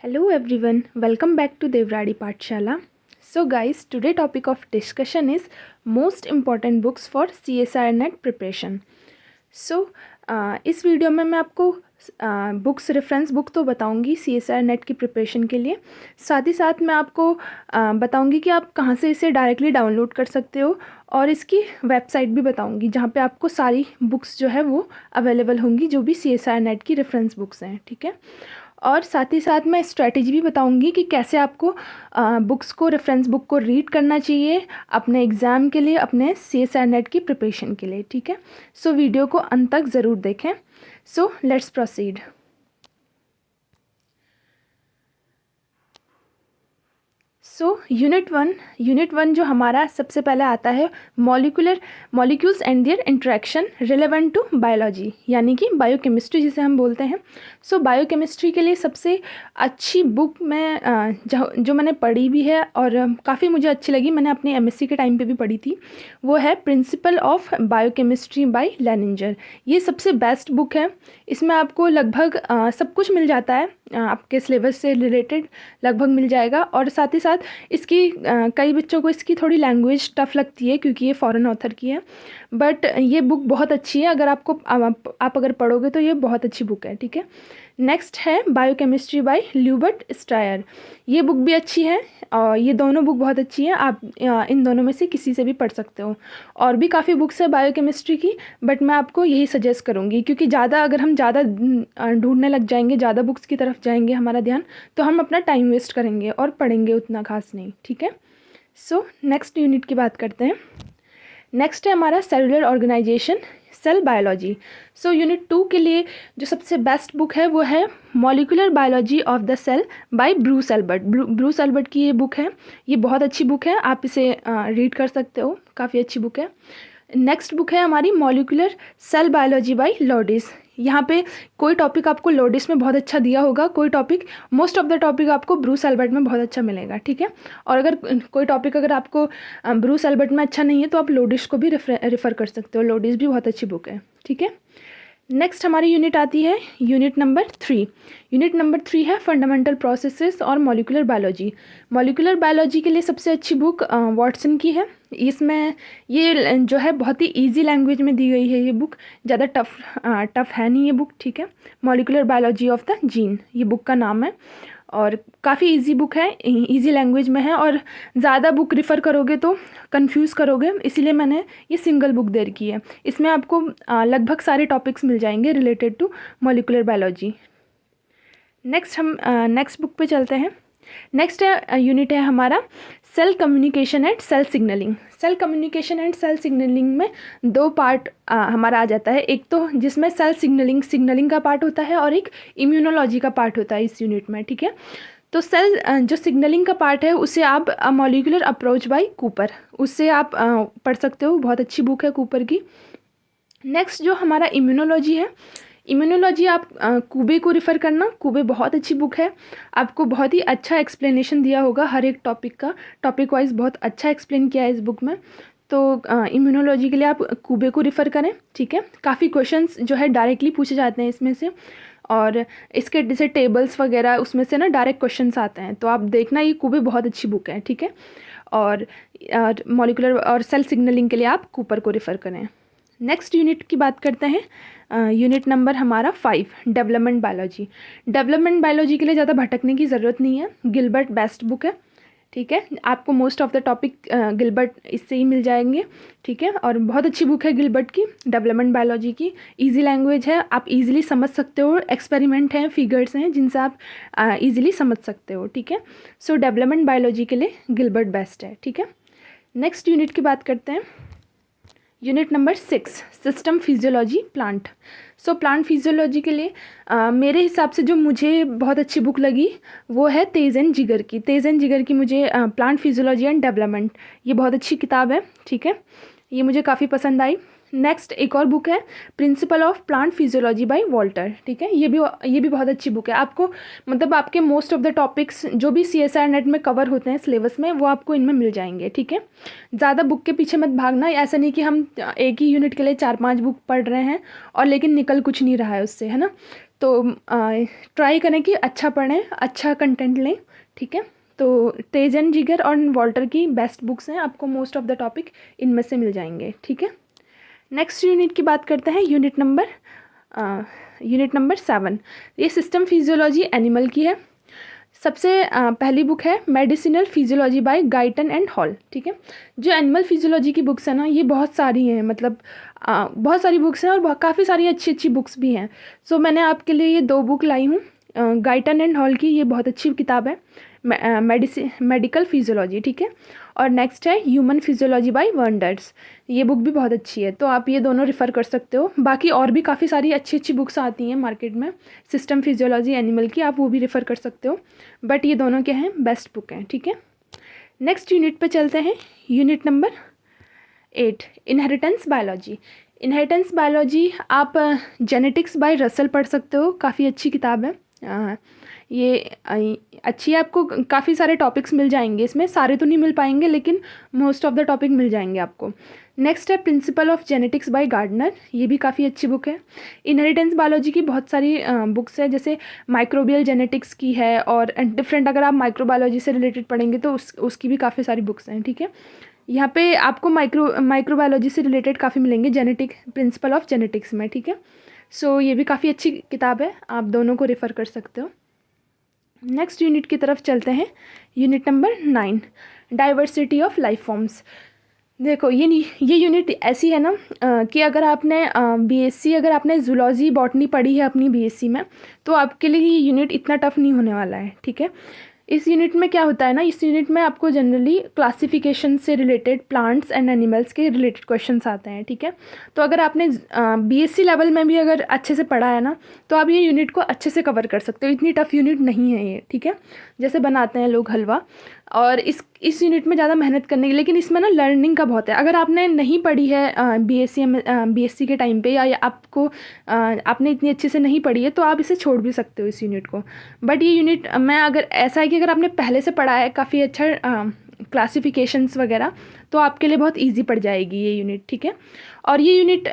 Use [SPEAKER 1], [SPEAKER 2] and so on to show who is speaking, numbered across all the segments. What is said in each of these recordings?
[SPEAKER 1] Hello everyone, welcome back to Devradi Pathshala. So guys, today topic of discussion is most important books for CSIR NET preparation. So इस video में मैं आपको books reference book तो बताऊंगी CSIR net की preparation के लिए, साथ ही साथ मैं आपको बताऊंगी कि आप कहाँ से इसे डायरेक्टली डाउनलोड कर सकते हो और इसकी वेबसाइट भी बताऊंगी जहाँ पे आपको सारी बुक्स जो है वो अवेलेबल होंगी जो भी CSIR नेट की रेफरेंस बुक्स हैं, ठीक है। और साथ ही साथ मैं स्ट्रैटेजी भी बताऊंगी कि कैसे आपको बुक्स को रेफरेंस बुक को रीड करना चाहिए अपने एग्ज़ाम के लिए, अपने CSIR नेट की प्रिपरेशन के लिए, ठीक है। सो वीडियो को अंत तक ज़रूर देखें। So let's proceed. So unit one जो हमारा सबसे पहले आता है molecules and their interaction relevant to biology, यानी कि बायोकेमिस्ट्री जिसे हम बोलते हैं। सो बायोकेमिस्ट्री के लिए सबसे अच्छी बुक मैं जो मैंने पढ़ी भी है और काफ़ी मुझे अच्छी लगी, मैंने अपनी MSc के टाइम पे भी पढ़ी थी, वो है प्रिंसिपल ऑफ बायोकेमिस्ट्री बाय लेनिंजर। ये सबसे बेस्ट बुक है। इसमें आपको लगभग सब कुछ मिल जाता है, आपके सिलेबस से रिलेटेड लगभग मिल जाएगा। और साथ ही साथ इसकी कई बच्चों को इसकी थोड़ी लैंग्वेज टफ़ लगती है क्योंकि ये फॉरेन ऑथर की है, बट ये बुक बहुत अच्छी है। अगर आप अगर पढ़ोगे तो ये बहुत अच्छी बुक है, ठीक है। नेक्स्ट है बायोकेमिस्ट्री बाय ल्यूबर्ट स्ट्रायर। ये बुक भी अच्छी है और ये दोनों बुक बहुत अच्छी हैं। आप इन दोनों में से किसी से भी पढ़ सकते हो। और भी काफ़ी बुक्स है बायोकेमिस्ट्री की, बट मैं आपको यही सजेस्ट करूँगी क्योंकि अगर हम ज़्यादा ढूंढने लग जाएंगे, ज़्यादा बुक्स की तरफ जाएंगे हमारा ध्यान, तो हम अपना टाइम वेस्ट करेंगे और पढ़ेंगे उतना खास नहीं, ठीक है। सो नेक्स्ट यूनिट की बात करते हैं। नेक्स्ट है हमारा cellular organisation, cell biology. So unit 2 के लिए जो सबसे बेस्ट बुक है वो है molecular biology of the cell by Bruce Albert. Bruce Albert की ये बुक है, ये बहुत अच्छी बुक है, आप इसे रीड कर सकते हो, काफ़ी अच्छी बुक है। नेक्स्ट बुक है हमारी molecular cell biology by Laudis. यहाँ पे कोई टॉपिक आपको लोडिस में बहुत अच्छा दिया होगा, कोई topic, most of the topic आपको ब्रूस एल्बर्ट में बहुत अच्छा मिलेगा, ठीक है। और अगर कोई टॉपिक अगर आपको ब्रूस एल्बर्ट में अच्छा नहीं है तो आप लोडिस को भी रेफ़र कर सकते हो। लोडिस भी बहुत अच्छी बुक है, ठीक है। नेक्स्ट हमारी यूनिट आती है यूनिट नंबर 3। यूनिट नंबर 3 है फंडामेंटल प्रोसेसेस और मॉलिक्यूलर बायोलॉजी। मॉलिक्यूलर बायोलॉजी के लिए सबसे अच्छी बुक वाटसन की है। इसमें ये जो है बहुत ही इजी लैंग्वेज में दी गई है ये बुक, ज़्यादा टफ है नहीं ये बुक, ठीक है। Molecular biology of the gene ये बुक का नाम है और काफ़ी इजी बुक है, इजी लैंग्वेज में है। और ज़्यादा बुक रिफ़र करोगे तो कंफ्यूज करोगे, इसीलिए मैंने ये सिंगल बुक दे रखी है। इसमें आपको लगभग सारे टॉपिक्स मिल जाएंगे related to molecular biology. Next हम नेक्स्ट बुक पे चलते हैं। नेक्स्ट यूनिट है हमारा cell communication and cell signalling. Cell communication and cell signalling में दो पार्ट हमारा आ जाता है, एक तो जिसमें सेल सिग्नलिंग का पार्ट होता है और एक इम्यूनोलॉजी का पार्ट होता है इस यूनिट में, ठीक है। तो सेल जो सिग्नलिंग का पार्ट है उसे आप मॉलिक्यूलर अप्रोच बाय कूपर, उससे आप पढ़ सकते हो, बहुत अच्छी बुक है कूपर की। नेक्स्ट जो हमारा इम्यूनोलॉजी है, इम्यूनोलॉजी आप कूबे को रिफ़र करना, कूबे बहुत अच्छी बुक है, आपको बहुत ही अच्छा एक्सप्लेनेशन दिया होगा हर एक टॉपिक का, टॉपिक वाइज बहुत अच्छा एक्सप्लेन किया है इस बुक में। तो इम्यूनोलॉजी के लिए आप कूबे को रिफ़र करें, ठीक है। काफ़ी क्वेश्चंस जो है डायरेक्टली पूछे जाते हैं इसमें से, और इसके जैसे टेबल्स वगैरह उसमें से ना डायरेक्ट क्वेश्चंस आते हैं, तो आप देखना ये कूबे बहुत अच्छी बुक है, ठीक है। और मॉलिक्यूलर और सेल सिग्नलिंग के लिए आप कूपर को रिफ़र करें। नेक्स्ट यूनिट की बात करते हैं, यूनिट नंबर हमारा 5, डेवलपमेंट बायोलॉजी। डेवलपमेंट बायोलॉजी के लिए ज़्यादा भटकने की ज़रूरत नहीं है, गिलबर्ट बेस्ट बुक है, ठीक है। आपको most of the topic Gilbert इससे ही मिल जाएंगे, ठीक है। और बहुत अच्छी बुक है गिलबर्ट की, डेवलपमेंट बायोलॉजी की, इजी लैंग्वेज है, आप इजीली समझ सकते हो, एक्सपेरिमेंट हैं, फिगर्स हैं जिनसे आप इजीली समझ सकते हो, ठीक है। सो डेवलपमेंट बायोलॉजी के लिए गिलबर्ट बेस्ट है, ठीक है। नेक्स्ट यूनिट की बात करते हैं, unit number 6, system physiology plant. So plant physiology के लिए मेरे हिसाब से जो मुझे बहुत अच्छी बुक लगी वो है तेज़ एंड जिगर की। तेज़ एंड जिगर की मुझे प्लांट फिजियोलॉजी एंड डेवलपमेंट, ये बहुत अच्छी किताब है, ठीक है, ये मुझे काफ़ी पसंद आई। नेक्स्ट एक और बुक है principle of plant physiology by Walter, ठीक है, ये भी बहुत अच्छी बुक है। आपको मतलब आपके मोस्ट ऑफ द टॉपिक्स जो भी CSIR नेट में कवर होते हैं सिलेबस में वो आपको इनमें मिल जाएंगे, ठीक है। ज़्यादा बुक के पीछे मत भागना, ऐसा नहीं कि हम एक ही यूनिट के लिए 4-5 बुक पढ़ रहे हैं और लेकिन निकल कुछ नहीं रहा है उससे, है ना। तो ट्राई करें कि अच्छा पढ़ें, अच्छा कंटेंट लें, ठीक है। तो तेज एंड जिगर और वॉल्टर की बेस्ट बुक्स हैं, आपको मोस्ट ऑफ द टॉपिक इनमें से मिल जाएंगे, ठीक है। नेक्स्ट यूनिट की बात करते हैं, यूनिट नंबर 7। ये सिस्टम फिजियोलॉजी एनिमल की है। सबसे पहली बुक है medicinal physiology by Guyton and Hall, ठीक है। जो एनिमल फिजियोलॉजी की बुक्स है ना, ये बहुत सारी हैं, मतलब बहुत सारी बुक्स हैं और काफ़ी सारी अच्छी अच्छी बुक्स भी हैं। सो मैंने आपके लिए ये 2 बुक लाई हूँ, गाइटन एंड हॉल की, ये बहुत अच्छी किताब है, मेडिकल फिजियोलॉजी, ठीक है। और नेक्स्ट है ह्यूमन फिजियोलॉजी बाय वंडर्स, ये बुक भी बहुत अच्छी है, तो आप ये दोनों रेफ़र कर सकते हो। बाकी और भी काफ़ी सारी अच्छी अच्छी बुक्स आती हैं मार्केट में सिस्टम फिजियोलॉजी एनिमल की, आप वो भी रेफ़र कर सकते हो, बट ये दोनों क्या हैं, बेस्ट बुक हैं, ठीक है। नेक्स्ट यूनिट पे चलते हैं, unit number 8, inheritance biology. Inheritance biology आप जेनेटिक्स बाय रसल पढ़ सकते हो, काफ़ी अच्छी किताब है। ये अच्छी है, आपको काफ़ी सारे टॉपिक्स मिल जाएंगे इसमें, सारे तो नहीं मिल पाएंगे लेकिन मोस्ट ऑफ द टॉपिक मिल जाएंगे आपको। नेक्स्ट है principle of genetics by Gardner, ये भी काफ़ी अच्छी बुक है। इनहेरिटेंस बायोलॉजी की बहुत सारी बुक्स है, जैसे माइक्रोबियल जेनेटिक्स की है और डिफरेंट, अगर आप माइक्रोबायोलॉजी से रिलेटेड पढ़ेंगे तो उसकी भी काफ़ी सारी बुक्स हैं, ठीक है। यहाँ पे आपको माइक्रोबायोलॉजी से रिलेटेड काफ़ी मिलेंगे प्रिंसिपल ऑफ जेनेटिक्स में, ठीक है। सो ये भी काफ़ी अच्छी किताब है, आप दोनों को रेफ़र कर सकते हो। नेक्स्ट यूनिट की तरफ चलते हैं, unit number 9, diversity of life forms. देखो ये यूनिट ऐसी है ना कि अगर आपने बीएससी, अगर आपने जूलॉजी बॉटनी पढ़ी है अपनी बीएससी में, तो आपके लिए ये यूनिट इतना टफ नहीं होने वाला है, ठीक है। इस यूनिट में क्या होता है ना, इस यूनिट में आपको जनरली क्लासिफिकेशन से रिलेटेड प्लांट्स एंड एनिमल्स के रिलेटेड क्वेश्चंस आते हैं, ठीक है। तो अगर आपने बीएससी लेवल में भी अगर अच्छे से पढ़ा है ना, तो आप ये यूनिट को अच्छे से कवर कर सकते हो, इतनी टफ यूनिट नहीं है ये, ठीक है। जैसे बनाते हैं लोग हलवा, और इस यूनिट में ज़्यादा मेहनत करने की, लेकिन इसमें ना लर्निंग का बहुत है। अगर आपने नहीं पढ़ी है बीएससी के टाइम पे, या आपको आपने इतनी अच्छे से नहीं पढ़ी है, तो आप इसे छोड़ भी सकते हो इस यूनिट को। बट ये यूनिट मैं अगर ऐसा है कि अगर आपने पहले से पढ़ा है काफ़ी अच्छा क्लासिफिकेशंस वगैरह, तो आपके लिए बहुत इजी पड़ जाएगी ये यूनिट, ठीक है। और ये यूनिट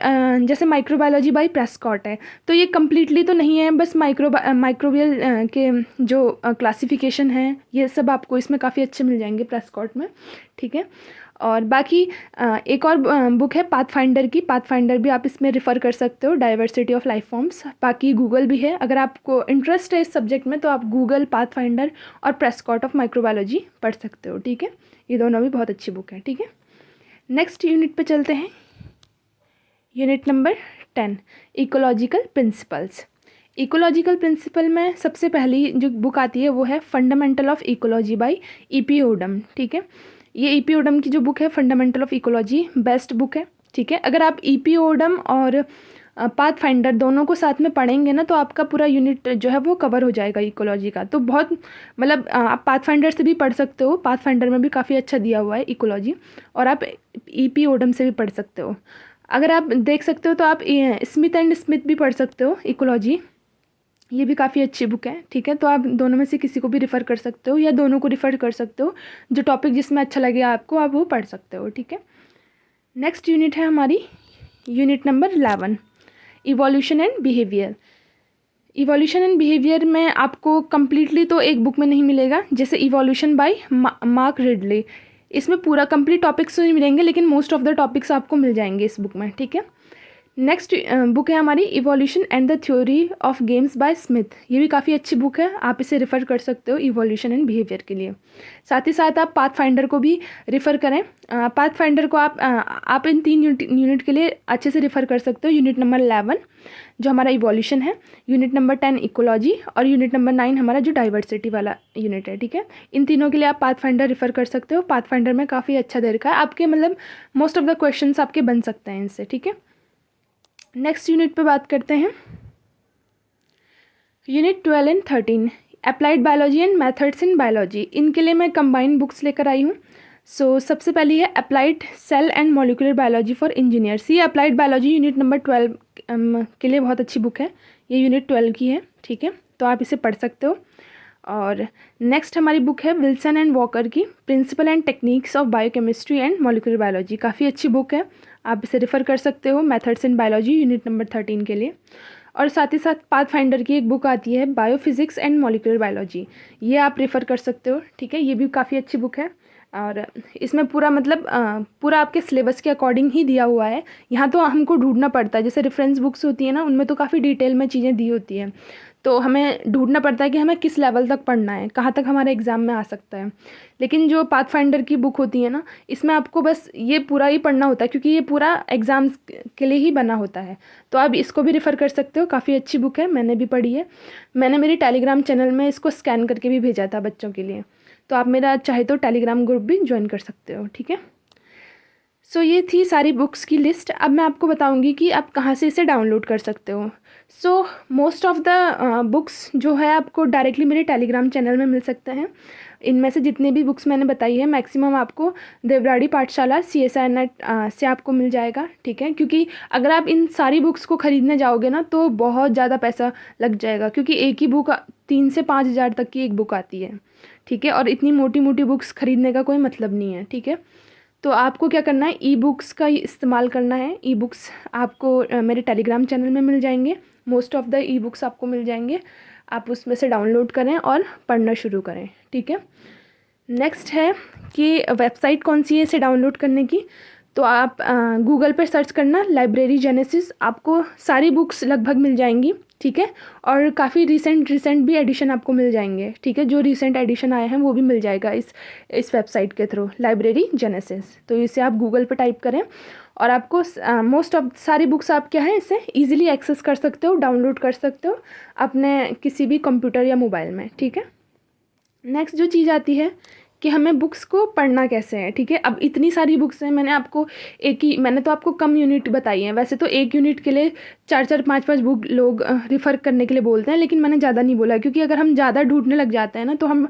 [SPEAKER 1] जैसे माइक्रोबायोलॉजी बाय प्रेस्कॉट है, तो ये कम्प्लीटली तो नहीं है, बस माइक्रोबियल के जो क्लासिफिकेशन है ये सब आपको इसमें काफ़ी अच्छे मिल जाएंगे प्रेस्कॉट में, ठीक है। और बाकी एक और बुक है पाथफाइंडर की, पाथफाइंडर भी आप इसमें रेफ़र कर सकते हो, डाइवर्सिटी ऑफ लाइफ फॉर्म्स। बाकी गूगल भी है, अगर आपको इंटरेस्ट है इस सब्जेक्ट में तो आप गूगल, पाथफाइंडर और प्रेस्कॉट ऑफ माइक्रोबायोलॉजी पढ़ सकते हो, ठीक है। ये दोनों भी बहुत अच्छी बुक है, ठीक है। नेक्स्ट यूनिट पे चलते हैं, unit number 10, ecological principles. Ecological principle में सबसे पहली जो बुक आती है वो है fundamental of ecology by E P. Odum, ठीक है। ये ई.पी. ओडम की जो बुक है fundamental of ecology, best book है, ठीक है। अगर आप ई.पी. ओडम और पाथफाइंडर दोनों को साथ में पढ़ेंगे ना, तो आपका पूरा यूनिट जो है वो कवर हो जाएगा इकोलॉजी का। तो बहुत मतलब आप पाथफाइंडर से भी पढ़ सकते हो, पाथफाइंडर में भी काफ़ी अच्छा दिया हुआ है इकोलॉजी, और आप ई.पी. ओडम से भी पढ़ सकते हो। अगर आप देख सकते हो तो आप स्मिथ एंड स्मिथ भी पढ़ सकते हो इकोलॉजी, ये भी काफ़ी अच्छी बुक है, ठीक है। तो आप दोनों में से किसी को भी रेफ़र कर सकते हो, या दोनों को रेफ़र कर सकते हो, जो टॉपिक जिसमें अच्छा लगे आपको आप वो पढ़ सकते हो, ठीक है। नेक्स्ट यूनिट है हमारी unit number 11, evolution and behaviour. Evolution and behaviour में आपको कम्प्लीटली तो एक बुक में नहीं मिलेगा, जैसे इवोल्यूशन बाय मार्क रिडले, इसमें पूरा कंप्लीट टॉपिक्स तो नहीं मिलेंगे, लेकिन मोस्ट ऑफ द टॉपिक्स आपको मिल जाएंगे इस बुक में, ठीक है। नेक्स्ट बुक है हमारी evolution and the theory of games bye Smith, ये भी काफ़ी अच्छी बुक है, आप इसे रेफ़र कर सकते हो इवोल्यूशन एंड बिहेवियर के लिए। साथ ही साथ आप पाथफाइंडर को भी रेफ़र करें, पाथफाइंडर को आप इन 3 यूनिट के लिए अच्छे से रेफ़र कर सकते हो। यूनिट नंबर 11 जो हमारा इवोल्यूशन है, यूनिट नंबर 10 इकोलॉजी, और यूनिट नंबर 9 हमारा जो डाइवर्सिटी वाला यूनिट है, ठीक है। इन तीनों के लिए आप पाथफाइंडर रेफ़र कर सकते हो, पाथफाइंडर में काफ़ी अच्छा दे रखा है, आपके मतलब मोस्ट ऑफ द क्वेश्चंस आपके बन सकते हैं इनसे, ठीक है। नेक्स्ट यूनिट पे बात करते हैं, unit 12 and 13, applied biology and methods in biology. इनके लिए मैं कंबाइंड बुक्स लेकर आई हूँ। सो सबसे पहली है applied cell and molecular biology for engineers. ये अप्लाइड बायोलॉजी यूनिट नंबर 12 के लिए बहुत अच्छी बुक है, ये यूनिट 12 की है, ठीक है। तो आप इसे पढ़ सकते हो। और नेक्स्ट हमारी बुक है विल्सन एंड वॉकर की, principle and techniques of biochemistry and molecular biology, काफ़ी अच्छी बुक है, आप इसे रेफ़र कर सकते हो, methods in biology unit number 13 के लिए। और साथ ही साथ पाथफाइंडर की एक बुक आती है बायोफिजिक्स एंड मॉलिक्यूलर बायोलॉजी, ये आप रेफ़र कर सकते हो, ठीक है। ये भी काफ़ी अच्छी बुक है और इसमें पूरा मतलब पूरा आपके सिलेबस के अकॉर्डिंग ही दिया हुआ है। यहाँ तो हमको ढूंढना पड़ता है, जैसे रेफरेंस बुक्स होती है ना, उनमें तो काफ़ी डिटेल में चीज़ें दी होती हैं, तो हमें ढूंढना पड़ता है कि हमें किस लेवल तक पढ़ना है, कहाँ तक हमारे एग्ज़ाम में आ सकता है। लेकिन जो पाथफाइंडर की बुक होती है ना, इसमें आपको बस ये पूरा ही पढ़ना होता है, क्योंकि ये पूरा एग्ज़ाम्स के लिए ही बना होता है। तो आप इसको भी रेफ़र कर सकते हो, काफ़ी अच्छी बुक है, मैंने भी पढ़ी है। मैंने मेरी टेलीग्राम चैनल में इसको स्कैन करके भी भेजा था बच्चों के लिए, तो आप मेरा चाहे तो टेलीग्राम ग्रुप भी ज्वाइन कर सकते हो, ठीक है। सो ये थी सारी बुक्स की लिस्ट। अब मैं आपको बताऊंगी कि आप कहाँ से इसे डाउनलोड कर सकते हो। So most of the books जो है आपको डायरेक्टली मेरे टेलीग्राम चैनल में मिल सकते हैं। इनमें से जितने भी बुक्स मैंने बताई है मैक्सिमम आपको देवराड़ी पाठशाला CSIR नेट से आपको मिल जाएगा, ठीक है। क्योंकि अगर आप इन सारी बुक्स को ख़रीदने जाओगे ना तो बहुत ज़्यादा पैसा लग जाएगा, क्योंकि एक ही बुक 3 से 5 हज़ार तक की एक बुक आती है, ठीक है। और इतनी मोटी मोटी बुक्स ख़रीदने का कोई मतलब नहीं है, ठीक है। तो आपको क्या करना है, ई बुक्स का ही इस्तेमाल करना है। ई बुक्स आपको मेरे टेलीग्राम चैनल में मिल जाएंगे, most of the e books आपको मिल जाएंगे। आप उसमें से डाउनलोड करें और पढ़ना शुरू करें, ठीक है। नेक्स्ट है कि वेबसाइट कौन सी है इसे डाउनलोड करने की। तो आप गूगल पर सर्च करना लाइब्रेरी जेनेसिस, आपको सारी बुक्स लगभग मिल जाएंगी, ठीक है। और काफ़ी रिसेंट भी एडिशन आपको मिल जाएंगे, ठीक है। जो रिसेंट एडिशन आए हैं वो भी मिल जाएगा इस वेबसाइट के थ्रू, लाइब्रेरी जेनेसिस। तो इसे आप गूगल पर टाइप करें और आपको मोस्ट ऑफ सारी बुक्स आप क्या है इसे ईजिली एक्सेस कर सकते हो, डाउनलोड कर सकते हो अपने किसी भी कंप्यूटर या मोबाइल में, ठीक है। नेक्स्ट जो चीज़ आती है कि हमें बुक्स को पढ़ना कैसे है, ठीक है। अब इतनी सारी बुक्स हैं, मैंने तो आपको कम यूनिट बताई हैं। वैसे तो एक यूनिट के लिए 4-4 5-5 बुक लोग रिफ़र करने के लिए बोलते हैं, लेकिन मैंने ज़्यादा नहीं बोला, क्योंकि अगर हम ज़्यादा ढूंढने लग जाते हैं ना तो हम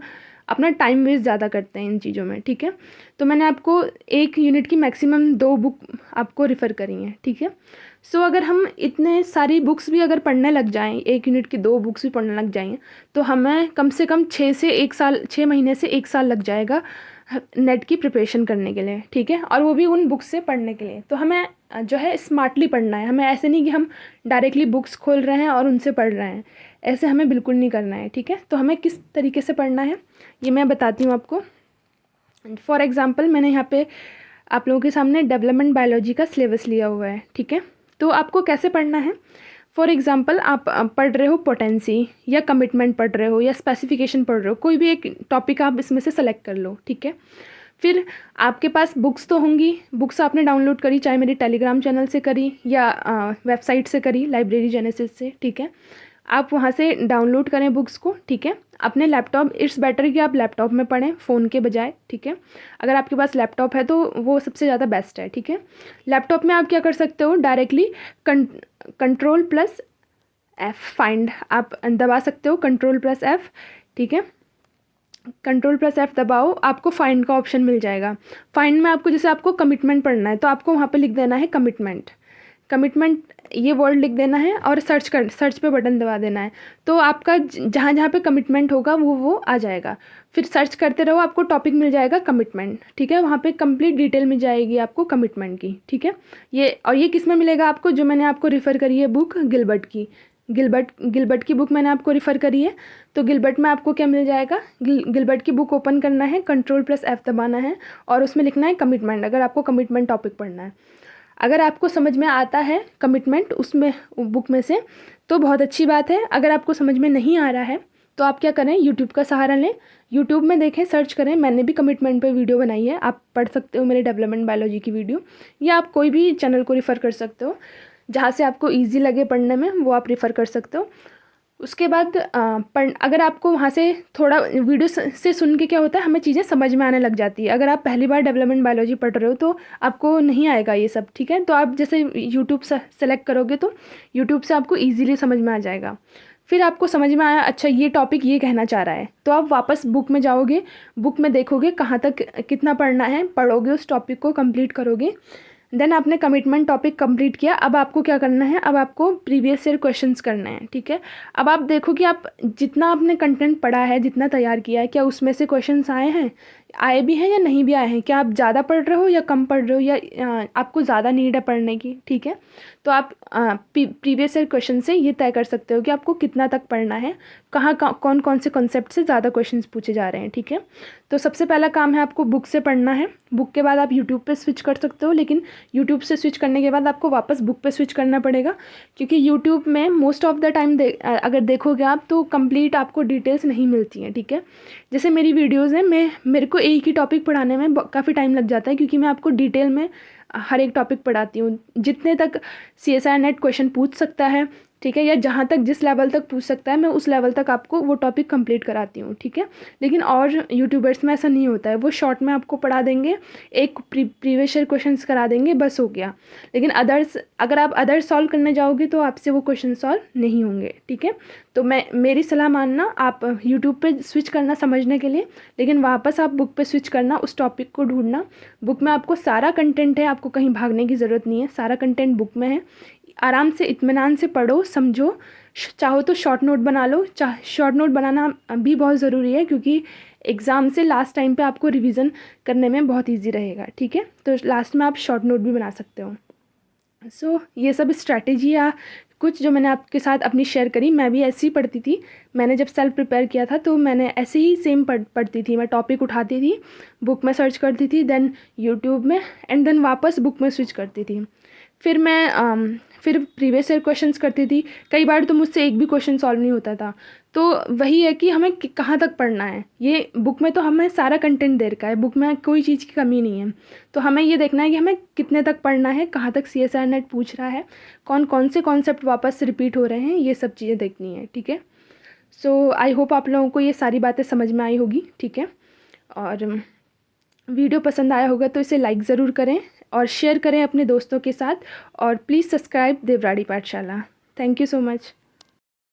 [SPEAKER 1] अपना टाइम वेस्ट ज़्यादा करते हैं इन चीज़ों में, ठीक है। तो मैंने आपको एक यूनिट की मैक्सिमम 2 बुक आपको रिफ़र करी हैं, ठीक है। सो अगर हम इतने सारी बुक्स भी अगर पढ़ने लग जाएं, एक यूनिट की 2 बुक्स भी पढ़ने लग जाएं, तो हमें कम से कम 6 महीने से 1 साल लग जाएगा नेट की प्रिपरेशन करने के लिए, ठीक है। और वो भी उन बुक्स से पढ़ने के लिए। तो हमें जो है स्मार्टली पढ़ना है, हमें ऐसे नहीं कि हम डायरेक्टली बुक्स खोल रहे हैं और उनसे पढ़ रहे हैं, ऐसे हमें बिल्कुल नहीं करना है, ठीक है। तो हमें किस तरीके से पढ़ना है ये मैं बताती हूँ आपको। फॉर एग्ज़ाम्पल मैंने यहाँ पे आप लोगों के सामने डेवलपमेंट बायोलॉजी का सिलेबस लिया हुआ है, ठीक है। तो आपको कैसे पढ़ना है, फॉर एग्ज़ाम्पल आप पढ़ रहे हो पोटेंसी या कमिटमेंट पढ़ रहे हो या स्पेसिफिकेशन पढ़ रहे हो, कोई भी एक टॉपिक आप इसमें से सेलेक्ट कर लो, ठीक है। फिर आपके पास बुक्स तो होंगी, बुक्स आपने डाउनलोड करी, चाहे मेरे टेलीग्राम चैनल से करी या वेबसाइट से करी लाइब्रेरी जेनेसिस से, ठीक है। आप वहाँ से डाउनलोड करें बुक्स को, ठीक है। अपने लैपटॉप, इट्स बेटर कि आप लैपटॉप में पढ़ें फ़ोन के बजाय, ठीक है। अगर आपके पास लैपटॉप है तो वो सबसे ज़्यादा बेस्ट है, ठीक है। लैपटॉप में आप क्या कर सकते हो, डायरेक्टली Ctrl+F फाइंड आप दबा सकते हो, Ctrl+F, ठीक है। Ctrl+F दबाओ, आपको फाइंड का ऑप्शन मिल जाएगा। फाइंड में आपको जैसे आपको कमिटमेंट पढ़ना है तो आपको वहाँ पे लिख देना है कमिटमेंट ये वर्ड लिख देना है और सर्च पे बटन दबा देना है। तो आपका जहाँ जहाँ पे कमिटमेंट होगा वो आ जाएगा। फिर सर्च करते रहो, आपको टॉपिक मिल जाएगा कमिटमेंट, ठीक है। वहाँ पे कंप्लीट डिटेल मिल जाएगी आपको कमिटमेंट की, ठीक है। ये किस में मिलेगा आपको, जो मैंने आपको रिफ़र करी है बुक गिलबर्ट की बुक मैंने आपको रिफ़र करी है। तो गिलबर्ट में आपको क्या मिल जाएगा, गिलबर्ट की बुक ओपन करना है, Ctrl+F दबाना है और उसमें लिखना है कमिटमेंट, अगर आपको कमिटमेंट टॉपिक पढ़ना है। अगर आपको समझ में आता है कमिटमेंट उसमें बुक में से तो बहुत अच्छी बात है। अगर आपको समझ में नहीं आ रहा है तो आप क्या करें, यूट्यूब का सहारा लें, यूट्यूब में देखें, सर्च करें। मैंने भी कमिटमेंट पे वीडियो बनाई है, आप पढ़ सकते हो मेरे डेवलपमेंट बायोलॉजी की वीडियो, या आप कोई भी चैनल को रिफ़र कर सकते हो जहाँ से आपको ईजी लगे पढ़ने में, वो आप रिफ़र कर सकते हो। उसके बाद अगर आपको वहाँ से थोड़ा वीडियो से सुन के क्या होता है, हमें चीज़ें समझ में आने लग जाती है। अगर आप पहली बार डेवलपमेंट बायोलॉजी पढ़ रहे हो तो आपको नहीं आएगा ये सब, ठीक है। तो आप जैसे यूट्यूब से सेलेक्ट करोगे तो यूट्यूब से आपको ईजिली समझ में आ जाएगा। फिर आपको समझ में आया, अच्छा ये टॉपिक ये कहना चाह रहा है, तो आप वापस बुक में जाओगे, बुक में देखोगे कहाँ तक कितना पढ़ना है, पढ़ोगे, उस टॉपिक को कंप्लीट करोगे। देन आपने कमिटमेंट टॉपिक कंप्लीट किया। अब आपको क्या करना है, अब आपको प्रीवियस ईयर क्वेश्चंस करने हैं, ठीक है। अब आप देखो कि आप जितना आपने कंटेंट पढ़ा है, जितना तैयार किया है, क्या उसमें से क्वेश्चंस आए भी हैं या नहीं भी आए हैं, क्या आप ज़्यादा पढ़ रहे हो या कम पढ़ रहे हो, या आपको ज़्यादा नीड है पढ़ने की, ठीक है। तो आप प्रीवियस ईयर क्वेश्चन से ये तय कर सकते हो कि आपको कितना तक पढ़ना है, कहाँ कौन कौन से कॉन्सेप्ट से ज़्यादा क्वेश्चंस पूछे जा रहे हैं, ठीक है। तो सबसे पहला काम है आपको बुक से पढ़ना है। बुक के बाद आप यूट्यूब पे स्विच कर सकते हो, लेकिन यूट्यूब से स्विच करने के बाद आपको वापस बुक पे स्विच करना पड़ेगा, क्योंकि यूट्यूब में मोस्ट ऑफ द टाइम अगर देखोगे आप तो कंप्लीट आपको डिटेल्स नहीं मिलती हैं, ठीक है। जैसे मेरी वीडियोज़ हैं, मेरे को एक ही टॉपिक पढ़ाने में काफ़ी टाइम लग जाता है, क्योंकि मैं आपको डिटेल में हर एक टॉपिक पढ़ाती हूँ। जितने तक CSIR नेट क्वेश्चन पूछ सकता है, ठीक है, या जहाँ तक जिस लेवल तक पूछ सकता है मैं उस लेवल तक आपको वो टॉपिक कंप्लीट कराती हूँ, ठीक है। लेकिन और यूट्यूबर्स में ऐसा नहीं होता है, वो शॉर्ट में आपको पढ़ा देंगे, एक प्रीवियस ईयर क्वेश्चंस करा देंगे, बस हो गया। लेकिन अगर आप अदर्स सॉल्व करने जाओगे तो आपसे वो क्वेश्चन सॉल्व नहीं होंगे, ठीक है। तो मेरी सलाह मानना, आप यूट्यूब पे स्विच करना समझने के लिए, लेकिन वापस आप बुक पे स्विच करना, उस टॉपिक को ढूंढना। बुक में आपको सारा कंटेंट है, आपको कहीं भागने की ज़रूरत नहीं है, सारा कंटेंट बुक में है। आराम से इत्मीनान से पढ़ो, समझो, चाहो तो शॉर्ट नोट बना लो। शॉर्ट नोट बनाना भी बहुत ज़रूरी है, क्योंकि एग्ज़ाम से लास्ट टाइम पे आपको रिवीजन करने में बहुत इजी रहेगा, ठीक है। तो लास्ट में आप शॉर्ट नोट भी बना सकते हो। सो ये सब स्ट्रैटेजी या कुछ जो मैंने आपके साथ अपनी शेयर करी, मैं भी ऐसे ही पढ़ती थी। मैंने जब सेल्फ प्रिपेयर किया था तो मैंने ऐसे ही सेम पढ़ती थी। मैं टॉपिक उठाती थी, बुक में सर्च करती थी, देन यूट्यूब में, एंड देन वापस बुक में स्विच करती थी। फिर मैं फिर प्रीवियस ईयर क्वेश्चंस करती थी। कई बार तो मुझसे एक भी क्वेश्चन सॉल्व नहीं होता था। तो वही है कि हमें कहाँ तक पढ़ना है। ये बुक में तो हमें सारा कंटेंट दे रखा है, बुक में कोई चीज़ की कमी नहीं है। तो हमें ये देखना है कि हमें कितने तक पढ़ना है, कहाँ तक CSIR नेट पूछ रहा है, कौन कौन से कॉन्सेप्ट वापस रिपीट हो रहे हैं, ये सब चीज़ें देखनी है, ठीक है। सो आई होप आप लोगों को ये सारी बातें समझ में आई होगी, ठीक है। और वीडियो पसंद आया होगा तो इसे लाइक ज़रूर करें और शेयर करें अपने दोस्तों के साथ, और प्लीज़ सब्सक्राइब देवराड़ी पाठशाला। Thank you so much.